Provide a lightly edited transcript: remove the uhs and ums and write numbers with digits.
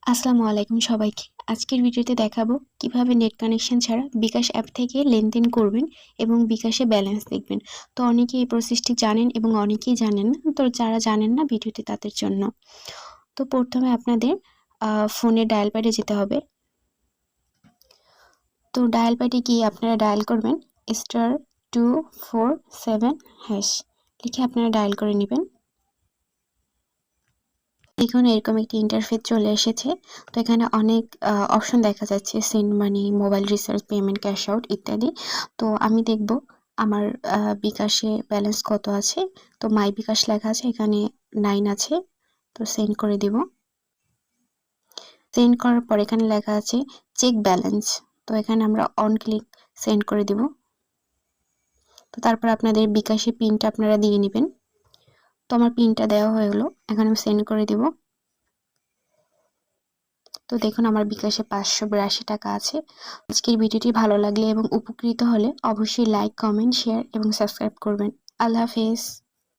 আসসালামু আলাইকুম সবাইকে। আজকের ভিডিওতে দেখাবো কিভাবে নেট কানেকশন ছাড়া বিকাশ অ্যাপ থেকে লেনদেন করবেন এবং বিকাশে ব্যালেন্স দেখবেন। তো অনেকেই এই প্রসেসটি জানেন এবং অনেকেই জানেন না। তো যারা জানেন না ভিডিওটি তাদের জন্য। তো প্রথমে আপনাদের ফোনে ডায়াল প্যাডে যেতে হবে। তো ডায়াল প্যাডে গিয়ে আপনারা ডায়াল করবেন *247# লিখে আপনারা ডায়াল করে নেবেন। দেখুন এরকম একটি ইন্টারফেস চলে এসেছে। তো এখানে অনেক অপশন দেখা যাচ্ছে, send money, mobile recharge, payment, cash out ইত্যাদি। তো আমি দেখব আমার বিকাশে ব্যালেন্স কত আছে। তো মাই বিকাশ লেখা আছে, এখানে 9 আছে। তো সেন্ড করে দিব। সেন্ড করার পর এখানে লেখা আছে চেক ব্যালেন্স। তো এখানে আমরা অন ক্লিক সেন্ড করে দিব। তো তারপর আপনাদের বিকাশে পিনটা আপনারা দিয়ে নেবেন। তো আমার পিনটা দেওয়া হয়ে গেলো, এখন আমি সেন্ড করে দিব। তো দেখুন আমার বিকাশে 582 টাকা আছে। আজকের ভিডিওটি ভালো লাগলে এবং উপকৃত হলে অবশ্যই লাইক, কমেন্ট, শেয়ার এবং সাবস্ক্রাইব করবেন। আল্লাহ হাফেজ।